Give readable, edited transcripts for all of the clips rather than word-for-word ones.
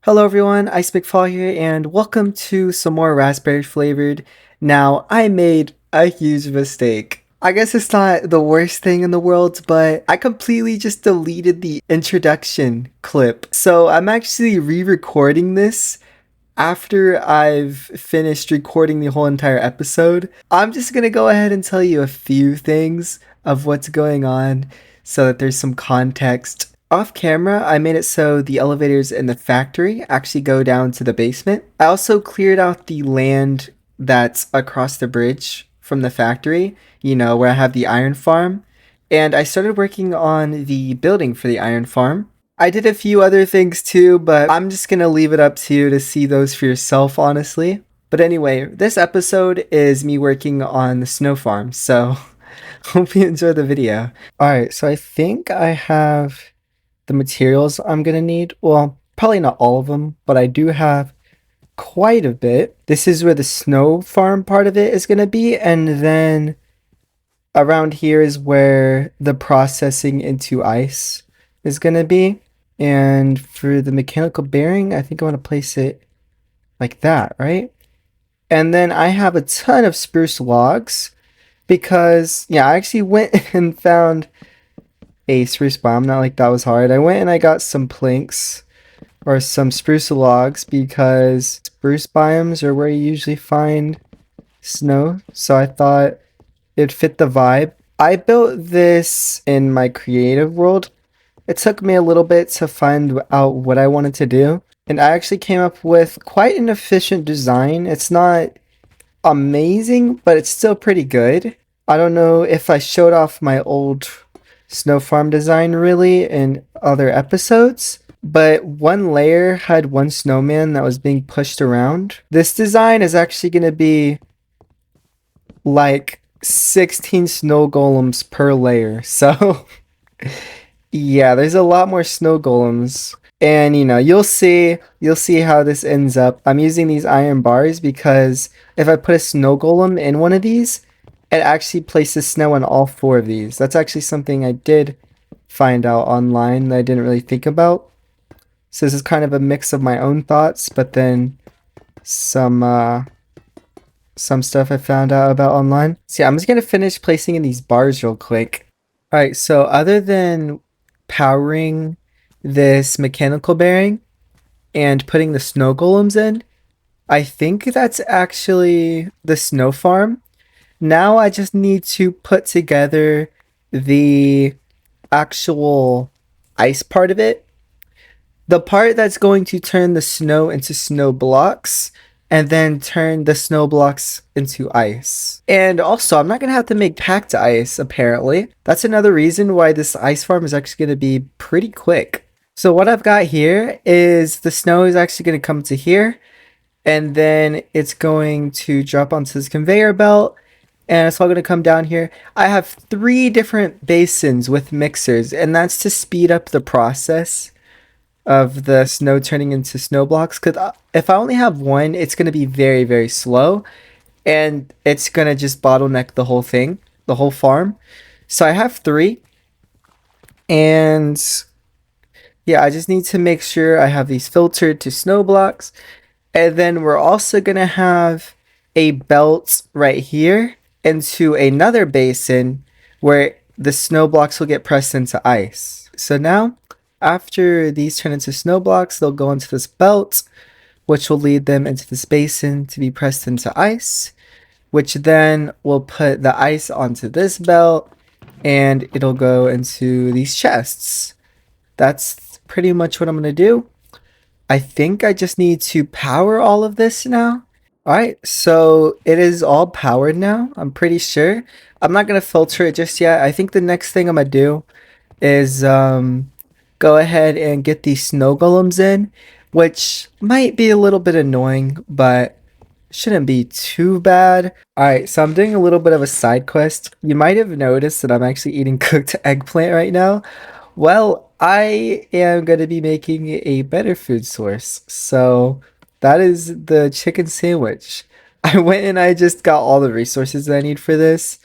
Hello everyone, IceBigFall here, and welcome to some more Raspberry Flavored. Now, I made a huge mistake. I guess it's not the worst thing in the world, but I completely just deleted the introduction clip. So I'm actually re-recording this after I've finished recording the whole entire episode. I'm just gonna go ahead and tell you a few things of what's going on so that there's some context. Off camera, I made it so the elevators in the factory actually go down to the basement. I also cleared out the land that's across the bridge from the factory, where I have the iron farm. And I started working on the building for the iron farm. I did a few other things too, but I'm just gonna leave it up to you to see those for yourself, honestly. But anyway, this episode is me working on the snow farm, so hope you enjoy the video. Alright, so I think I have the materials I'm gonna need. Well, probably not all of them, but I do have quite a bit. This is where the snow farm part of it is gonna be, and then around here is where the processing into ice is gonna be. And for the mechanical bearing, I think I want to place it like that, right? And then I have a ton of spruce logs because, yeah, I actually went and found a spruce biome. Not like that was hard. I went and I got some planks or some spruce logs because spruce biomes are where you usually find snow. So I thought it'd fit the vibe. I built this in my creative world. It took me a little bit to find out what I wanted to do, and I actually came up with quite an efficient design. It's not amazing, but it's still pretty good. I don't know if I showed off my old snow farm design really in other episodes, but one layer had one snowman that was being pushed around. This design is actually going to be like 16 snow golems per layer, so yeah, there's a lot more snow golems. And you'll see how this ends up. I'm using these iron bars because if I put a snow golem in one of these, it actually places snow on all four of these. That's actually something I did find out online that I didn't really think about. So this is kind of a mix of my own thoughts, but then some stuff I found out about online. So yeah, I'm just gonna finish placing in these bars real quick. Alright, so other than powering this mechanical bearing and putting the snow golems in, I think that's actually the snow farm. Now I just need to put together the actual ice part of it. The part that's going to turn the snow into snow blocks and then turn the snow blocks into ice. And also, I'm not going to have to make packed ice, apparently. That's another reason why this ice farm is actually going to be pretty quick. So what I've got here is the snow is actually going to come to here, and then it's going to drop onto this conveyor belt, and it's all going to come down here. I have 3 different basins with mixers, and that's to speed up the process of the snow turning into snow blocks, because if I only have one, it's going to be very, very slow, and it's going to just bottleneck the whole thing, the whole farm. So I have 3, and yeah, I just need to make sure I have these filtered to snow blocks. And then we're also going to have a belt right here into another basin where the snow blocks will get pressed into ice. So now, after these turn into snow blocks, they'll go into this belt, which will lead them into this basin to be pressed into ice, which then will put the ice onto this belt, and it'll go into these chests. That's pretty much what I'm going to do. I think I just need to power all of this now. Alright, so it is all powered now, I'm pretty sure. I'm not going to filter it just yet. I think the next thing I'm going to do is go ahead and get these snow golems in, which might be a little bit annoying, but shouldn't be too bad. Alright, so I'm doing a little bit of a side quest. You might have noticed that I'm actually eating cooked eggplant right now. Well, I am going to be making a better food source. So that is the chicken sandwich. I went and I just got all the resources that I need for this.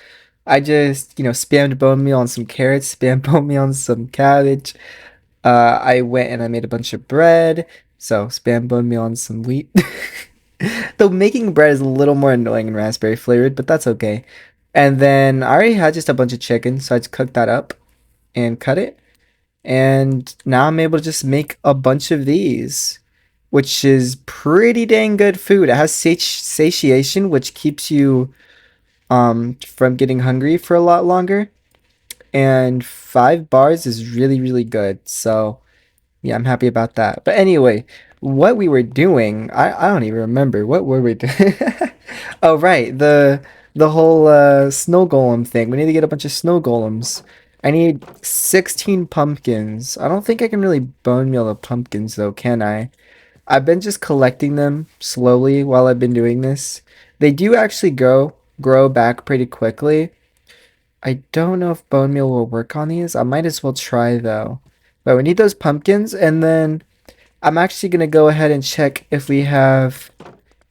I just, spammed bone meal on some carrots, spammed bone meal on some cabbage. I went and I made a bunch of bread, So spam bone meal and some wheat. Though making bread is a little more annoying in raspberry flavored, but that's okay. And then I already had just a bunch of chicken, so I just cooked that up and cut it. And now I'm able to just make a bunch of these, which is pretty dang good food. It has satiation, which keeps you from getting hungry for a lot longer. And 5 bars is really, really good. So yeah, I'm happy about that. But anyway, what we were doing, I don't even remember. What were we doing? Oh, right. The whole snow golem thing. We need to get a bunch of snow golems. I need 16 pumpkins. I don't think I can really bone meal the pumpkins though, can I? I've been just collecting them slowly while I've been doing this. They do actually grow back pretty quickly. I don't know if bone meal will work on these. I might as well try though. But we need those pumpkins, and then I'm actually gonna go ahead and check if we have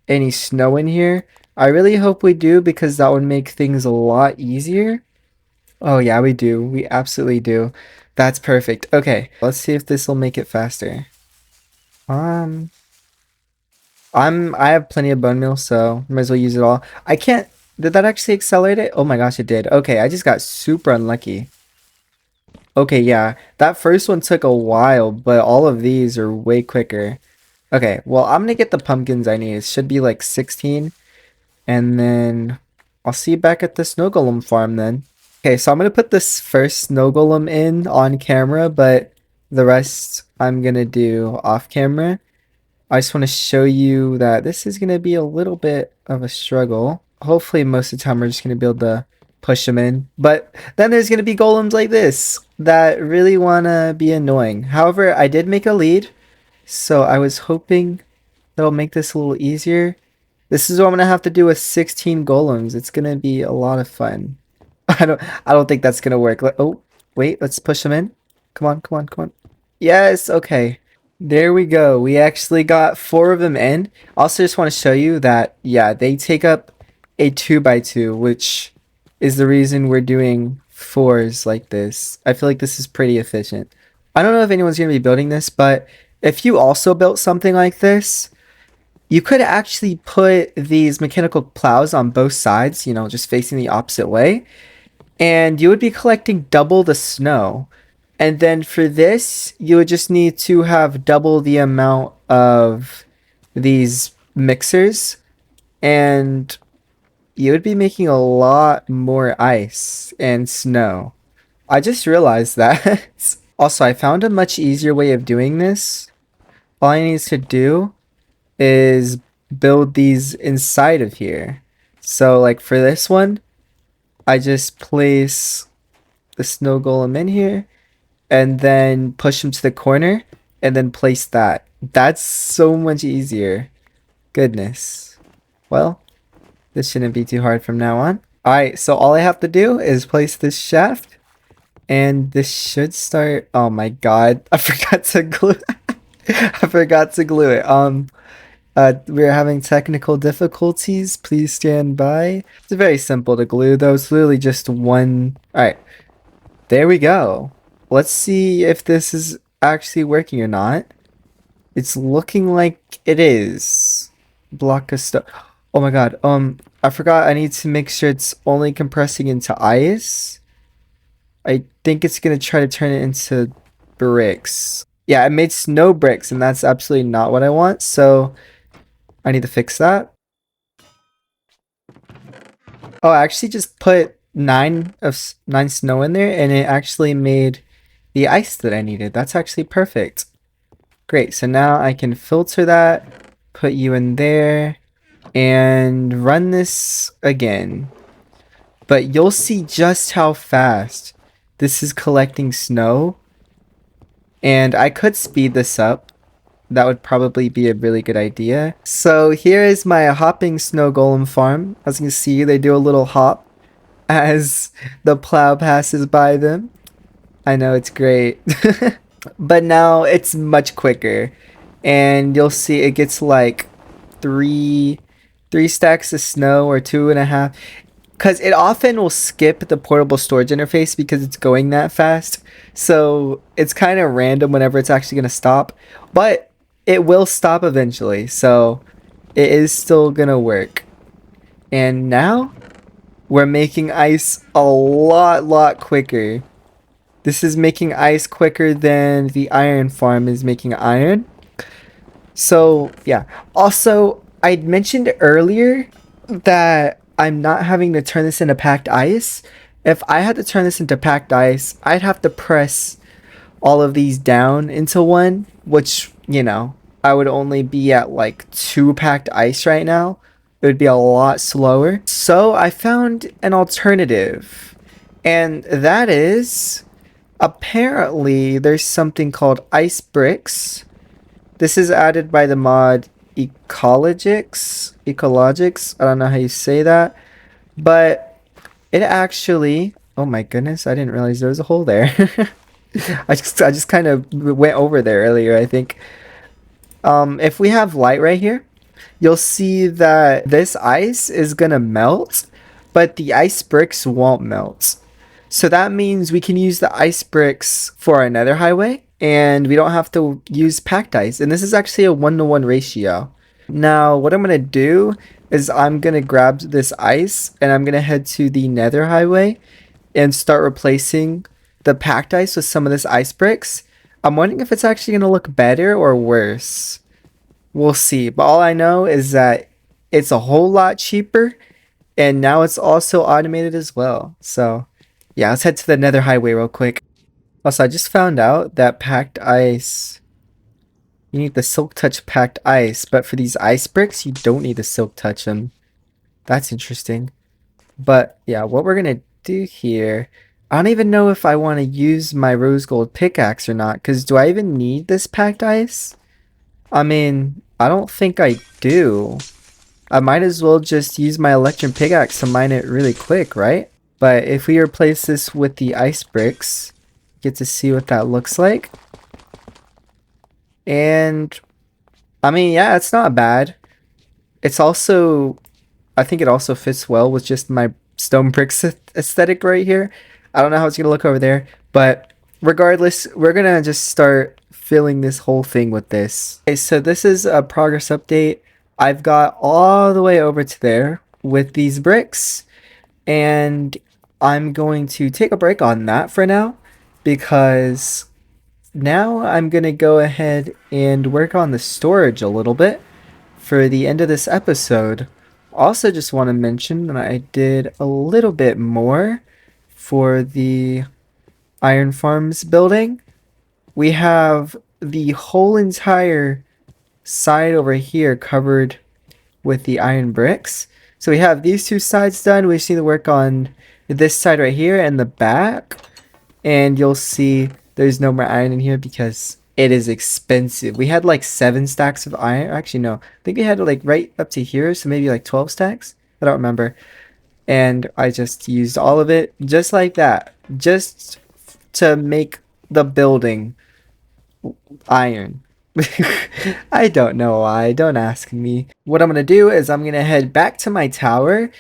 any snow in here. I really hope we do because that would make things a lot easier. Oh yeah, we do. We absolutely do. That's perfect. Okay, let's see if this will make it faster. Um, I have plenty of bone meal, so might as well use it all. I can't. Did that actually accelerate it? Oh my gosh, it did. Okay, I just got super unlucky. Okay, yeah, that first one took a while, but all of these are way quicker. Okay, well, I'm gonna get the pumpkins I need. It should be like 16, and then I'll see you back at the snow golem farm then. Okay, so I'm gonna put this first snow golem in on camera, but the rest I'm gonna do off camera. I just want to show you that this is gonna be a little bit of a struggle. Hopefully, most of the time we're just gonna be able to push them in. But then there's gonna be golems like this that really wanna be annoying. However, I did make a lead, so I was hoping that'll make this a little easier. This is what I'm gonna have to do with 16 golems. It's gonna be a lot of fun. I don't think that's gonna work. Oh, wait, let's push them in. Come on, come on, come on. Yes, okay. There we go. We actually got 4 of them in. Also just want to show you that yeah, they take up a 2x2, which is the reason we're doing 4s like this. I feel like this is pretty efficient. I don't know if anyone's gonna be building this, but if you also built something like this, you could actually put these mechanical plows on both sides, just facing the opposite way, and you would be collecting double the snow. And then for this, you would just need to have double the amount of these mixers, and you would be making a lot more ice and snow. I just realized that. Also, I found a much easier way of doing this. All I need to do is build these inside of here. So like for this one, I just place the snow golem in here and then push him to the corner and then place that. That's so much easier. Goodness. Well, this shouldn't be too hard from now on. Alright, so all I have to do is place this shaft and this should start. Oh my god, I forgot to glue I forgot to glue it. We're having technical difficulties. Please stand by. It's very simple to glue though. It's literally just one. Alright, there we go. Let's see if this is actually working or not. It's looking like it is. Block of stuff. Oh my god. I forgot I need to make sure it's only compressing into ice. I think it's gonna try to turn it into bricks. Yeah, I made snow bricks and that's absolutely not what I want, so I need to fix that. Oh, I actually just put 9 snow in there and it actually made the ice that I needed. That's actually perfect. Great, so now I can filter that, put you in there, and run this again. But you'll see just how fast this is collecting snow. And I could speed this up. That would probably be a really good idea. So here is my hopping snow golem farm. As you can see, they do a little hop as the plow passes by them. I know, it's great. But now it's much quicker. And you'll see it gets like three stacks of snow or 2.5. Because it often will skip the portable storage interface because it's going that fast. So it's kind of random whenever it's actually going to stop. But it will stop eventually, so it is still gonna work. And now we're making ice a lot quicker. This is making ice quicker than the iron farm is making iron. So, yeah. Also, I mentioned earlier that I'm not having to turn this into packed ice. If I had to turn this into packed ice, I'd have to press all of these down into one, which, I would only be at like 2 packed ice right now. It would be a lot slower. So I found an alternative, and that is apparently there's something called ice bricks. This is added by the mod Ecologics. I don't know how you say that, but it actually. Oh my goodness! I didn't realize there was a hole there. I just kind of went over there earlier, I think. If we have light right here, you'll see that this ice is gonna melt, but the ice bricks won't melt. So that means we can use the ice bricks for our nether highway, and we don't have to use packed ice. And this is actually a 1-to-1 ratio. Now, what I'm gonna do is I'm gonna grab this ice, and I'm gonna head to the nether highway and start replacing the packed ice with some of this ice bricks. I'm wondering if it's actually going to look better or worse. We'll see. But all I know is that it's a whole lot cheaper, and now it's also automated as well. So, yeah, let's head to the Nether Highway real quick. Also, I just found out that packed ice, you need the Silk Touch packed ice, but for these ice bricks, you don't need to Silk Touch them. That's interesting. But yeah, what we're gonna do here, I don't even know if I want to use my rose gold pickaxe or not, because do I even need this packed ice? I mean, I don't think I do. I might as well just use my electrum pickaxe to mine it really quick, right? But if we replace this with the ice bricks, get to see what that looks like. And I mean, yeah, it's not bad. It's also, I think it also fits well with just my stone bricks aesthetic right here. I don't know how it's gonna look over there, but regardless, we're gonna just start filling this whole thing with this. Okay, so this is a progress update. I've got all the way over to there with these bricks, and I'm going to take a break on that for now, because now I'm gonna go ahead and work on the storage a little bit for the end of this episode. Also, just want to mention that I did a little bit more for the Iron Farms building. We have the whole entire side over here covered with the iron bricks. So we have these two sides done. We just need to work on this side right here and the back. And you'll see there's no more iron in here because it is expensive. We had like 7 stacks of iron. Actually, no. I think we had like right up to here. So maybe like 12 stacks. I don't remember. And I just used all of it just like that. Just to make the building iron. I don't know why. Don't ask me. What I'm going to do is I'm going to head back to my tower,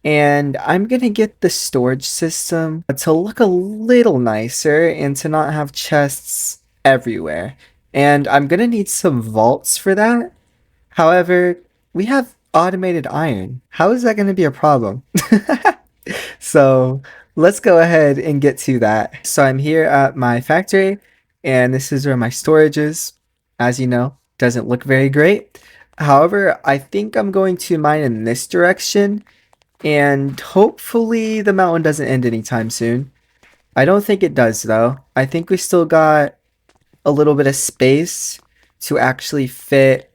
and I'm going to get the storage system to look a little nicer and to not have chests everywhere. And I'm going to need some vaults for that. However, we have automated iron. How is that going to be a problem? So let's go ahead and get to that. So I'm here at my factory, and this is where my storage is. As you know, doesn't look very great. However, I think I'm going to mine in this direction, and hopefully the mountain doesn't end anytime soon. I don't think it does though. I think we still got a little bit of space to actually fit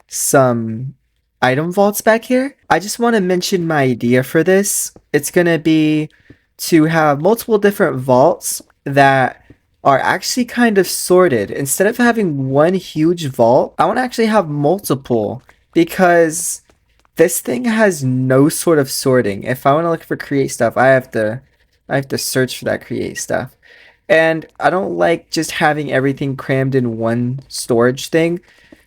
some item vaults back here. I just want to mention my idea for this. It's going to be to have multiple different vaults that are actually kind of sorted. Instead of having one huge vault, I want to actually have multiple, because this thing has no sort of sorting. If I want to look for create stuff, I have to search for that create stuff. And I don't like just having everything crammed in one storage thing.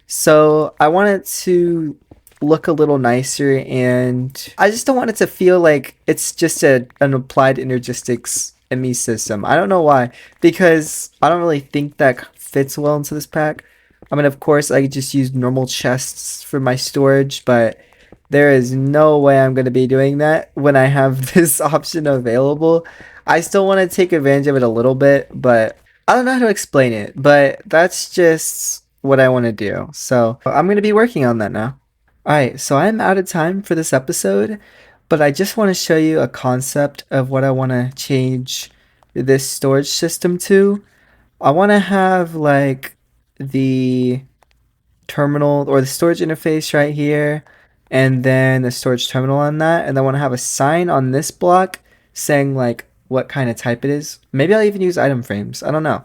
So I want it to look a little nicer, and I just don't want it to feel like it's just an applied energistics ME system. I don't know why, because I don't really think that fits well into this pack. I mean, of course, I could just use normal chests for my storage, but there is no way I'm going to be doing that when I have this option available. I still want to take advantage of it a little bit, but I don't know how to explain it. But that's just what I want to do. So I'm going to be working on that now. All right, so I'm out of time for this episode, but I just want to show you a concept of what I want to change this storage system to. I want to have like the terminal or the storage interface right here, and then the storage terminal on that, and I want to have a sign on this block saying like what kind of type it is. Maybe I'll even use item frames. I don't know,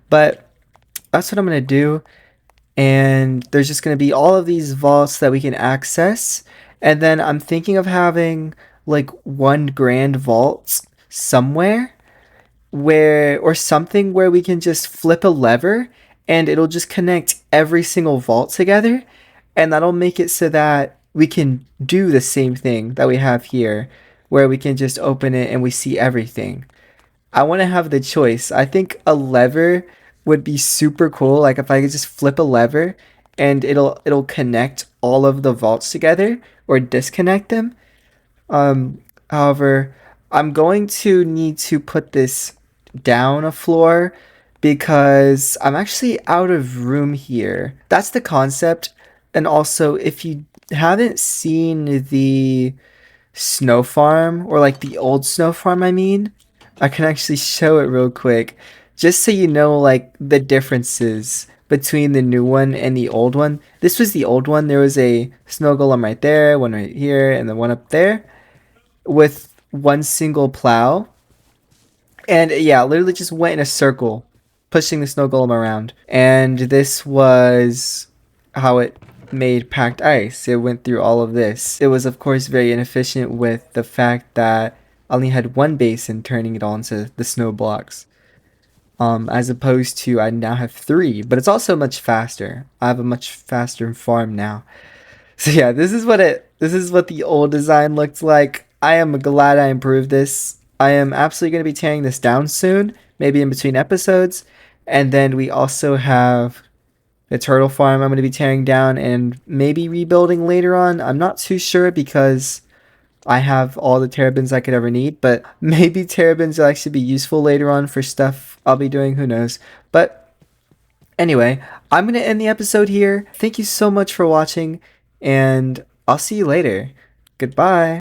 but that's what I'm gonna do. And there's just gonna be all of these vaults that we can access, and then I'm thinking of having like one grand vault somewhere where or something where we can just flip a lever and it'll just connect every single vault together, and that'll make it so that we can do the same thing that we have here where we can just open it and we see everything. I want to have the choice. I think a lever would be super cool, like if I could just flip a lever and it'll connect all of the vaults together or disconnect them. However, I'm going to need to put this down a floor because I'm actually out of room here. That's the concept. And also, if you haven't seen the snow farm or like the old snow farm, I mean, I can actually show it real quick just so you know like the differences between the new one and the old one. This was the old one. There was a snow golem right there, one right here, and then one up there with one single plow. And yeah, literally just went in a circle, pushing the snow golem around. And this was how it made packed ice. It went through all of this. It was, of course, very inefficient with the fact that I only had one basin turning it all into the snow blocks. As opposed to I now have three, but it's also much faster. I have a much faster farm now. So yeah, this is what the old design looked like. I am glad I improved this. I am absolutely going to be tearing this down soon, maybe in between episodes. And then we also have the turtle farm I'm going to be tearing down and maybe rebuilding later on. I'm not too sure because I have all the terrabins I could ever need, but maybe terrabins will actually be useful later on for stuff I'll be doing, who knows. But anyway, I'm going to end the episode here. Thank you so much for watching, and I'll see you later. Goodbye.